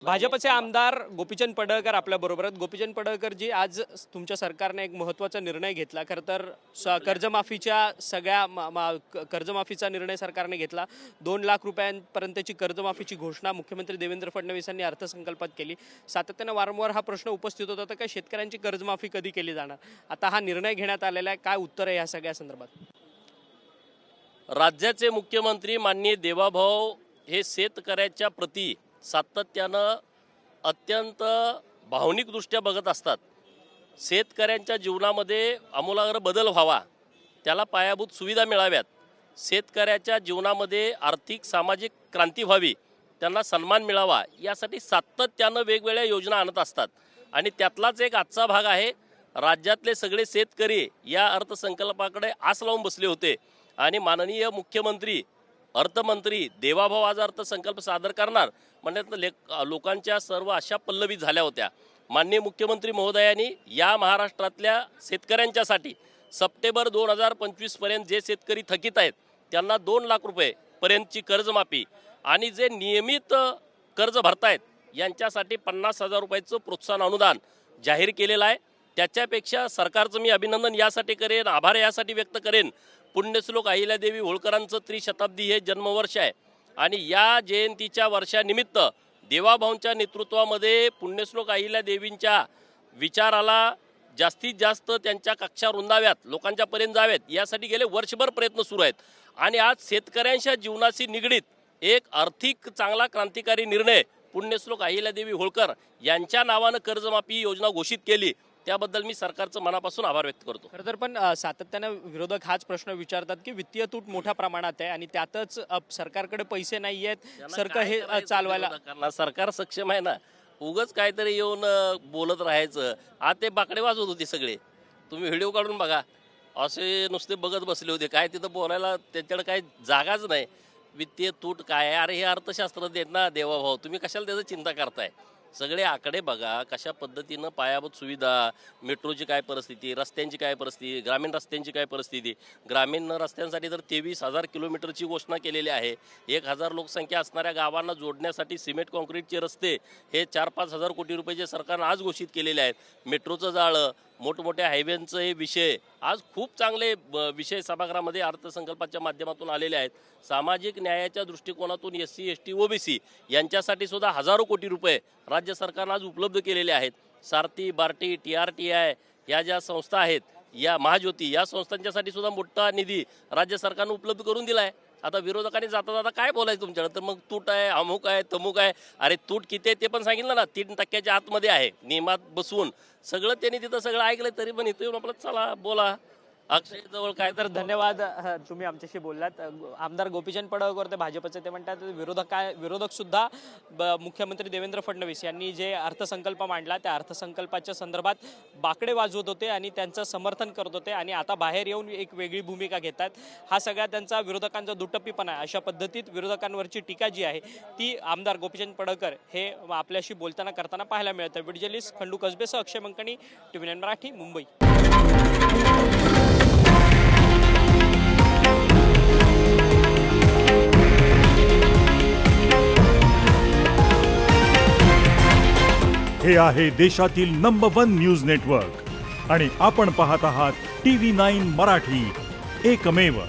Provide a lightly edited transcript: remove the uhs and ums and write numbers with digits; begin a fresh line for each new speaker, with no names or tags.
भाजपचे आमदार गोपीचंद पडळकर आपल्याबरोबर आहेत। गोपीचंद पडळकर जी, आज तुमच्या सरकारने एक महत्त्वाचा निर्णय घेतला। खरं तर कर्जमाफीच्या कर्जमाफीचा निर्णय सरकारने घेतला। 2 लाख रुपयांपर्यंतची कर्जमाफीची घोषणा मुख्यमंत्री देवेंद्र फडणवीसांनी अर्थसंकल्पात केली। सातत्याने वारंवार हा प्रश्न उपस्थित होता की शेतकऱ्यांची कर्जमाफी कधी केली जाणार। आता हा निर्णय घेण्यात आलेला आहे, काय उत्तर आहे या सगळ्या संदर्भात?
राज्याचे मुख्यमंत्री माननीय देवाभाऊ हे शेतकऱ्याच्या प्रती सातत्यानं अत्यंत भावनिकदृष्ट्या बघत असतात। शेतकऱ्यांच्या जीवनामध्ये आमूलाग्र बदल व्हावा, त्याला पायाभूत सुविधा मिळाव्यात, शेतकऱ्याच्या जीवनामध्ये आर्थिक सामाजिक क्रांती व्हावी, त्यांना सन्मान मिळावा, यासाठी सातत्यानं वेगवेगळ्या योजना आणत असतात। आणि त्यातलाच एक आजचा भाग आहे। राज्यातले सगळे शेतकरी या अर्थसंकल्पाकडे आस लावून बसले होते आणि माननीय मुख्यमंत्री अर्थमंत्री देवाभाऊ आज अर्थसंकल्प सादर करणार म्हणण्यात लोकांच्या सर्व आशा पल्लवित झाल्या होत्या। माननीय मुख्यमंत्री महोदयांनी या महाराष्ट्रातल्या शेतकऱ्यांच्यासाठी सप्टेंबर 2025 पर्यंत जे शेतकरी थकीत आहेत त्यांना 2 लाख रुपये पर्यंतची कर्जमाफी आणि जे नियमित कर्ज भरतायत यांच्यासाठी 50,000 रुपयाचं प्रोत्साहन अनुदान जाहीर केलेलं आहे। त्याच्यापेक्षा सरकारचं मी अभिनंदन यासाठी करेन, आभार यासाठी व्यक्त करेन। पुण्यश्लोक अहिल्यादेवी होळकरांचं त्रिशताब्दी हे जन्मवर्ष आहे आणि या जयंतीच्या वर्षानिमित्त देवाभाऊंच्या नेतृत्वामध्ये पुण्यश्लोक अहिल्यादेवींच्या विचाराला जास्तीत जास्त त्यांच्या कक्षा रुंदाव्यात, लोकांच्यापर्यंत जाव्यात, यासाठी गेले वर्षभर प्रयत्न सुरू आहेत। आणि आज शेतकऱ्यांच्या जीवनाशी निगडीत एक आर्थिक चांगला क्रांतिकारी निर्णय पुण्यश्लोक अहिल्यादेवी होळकर यांच्या नावानं कर्जमाफी योजना घोषित केली, त्याबद्दल मी सरकारचं मनापासून आभार व्यक्त करतो।
खरं तर पण सातत्याने विरोधक हाच प्रश्न विचारतात की वित्तीय तूट मोठ्या प्रमाणात आहे आणि त्यातच सरकारकडे पैसे नाही आहेत सरकार हे चालवायला।
सरकार सक्षम आहे ना, उगच काहीतरी येऊन बोलत राहायचं। आज ते बाकडे वाजवत होते सगळे, तुम्ही व्हिडिओ काढून बघा, असे नुसते बघत बसले होते, काय तिथं बोलायला त्यांच्याकडे काही जागाच नाही। वित्तीय तूट काय आहे? अरे हे अर्थशास्त्रज्ञ आहेत ना देवाभाऊ, तुम्ही कशाला त्याचं चिंता करताय? सगळे आकडे बघा, कशा पद्धतीनं पायाभूत सुविधा, मेट्रोची काय परिस्थिती, रस्त्यांची काय परिस्थिती, ग्रामीण रस्त्यांची काय परिस्थिती। ग्रामीण रस्त्यांसाठी तर 23,000 किलोमीटरची घोषणा केलेली आहे। 1,000 लोकसंख्या असणाऱ्या गावांना जोडण्यासाठी सिमेंट कॉन्क्रीटचे रस्ते हे 4-5 हजार कोटी रुपयाचे सरकारनं आज घोषित केलेले आहेत। मेट्रोचं जाळं, मोठमोठ्या हायवेंचं हे विषय, आज खूप चांगले विषय सभागृहामध्ये अर्थसंकल्पाच्या माध्यमातून आलेले आहेत। सामाजिक न्यायाच्या दृष्टिकोनातून SC ST OBC यांच्यासाठी सुद्धा हजारो कोटी रुपये राज्य सरकारनं आज उपलब्ध केलेले आहेत। सारथी, बार्टी, TRTI या ज्या संस्था आहेत, या महाज्योती या संस्थांच्यासाठी सुद्धा मोठा निधी राज्य सरकारनं उपलब्ध करून दिला आहे। आता विरोधकांनी जाता जाता काय बोलायचं तुमच्याकडे, तर मग तूट आहे, अमुक आहे, तमुक आहे। अरे तूट किती आहे ते पण सांगितलं ना, 3% आतमध्ये आहे नियमात बसवून, सगळं त्यांनी तिथं सगळं ऐकलं, तरी पण इथं येऊन आपलं चला बोला अक्षय जवळ काय।
तर धन्यवाद, तुम्ही आमच्याशी बोललात। आमदार गोपीचंद पडळकर ते भाजपचे, ते म्हणतात विरोधक सुद्धा मुख्यमंत्री देवेंद्र फडणवीस यांनी जे अर्थसंकल्प मांडला त्या अर्थसंकल्पाच्या संदर्भात बाकडे वाजवत होते आणि त्यांचं समर्थन करत होते आणि आता बाहेर येऊन एक वेगळी भूमिका घेतात। हा सगळा त्यांचा विरोधकांचा दुटप्पीपणा आहे। अशा पद्धतीत विरोधकांवरची टीका जी आहे ती आमदार गोपीचंद पडळकर हे आपल्याशी बोलताना करताना पाहायला मिळतं। व्हिडिओ जर्नलिस्ट खंडू कसबेसह अक्षय मंकणी, TV9 मराठी, मुंबई।
हे आहे देशातील नंबर 1 न्यूज नेटवर्क आणि आपण पाहत आहात TV9 मराठी, एकमेव।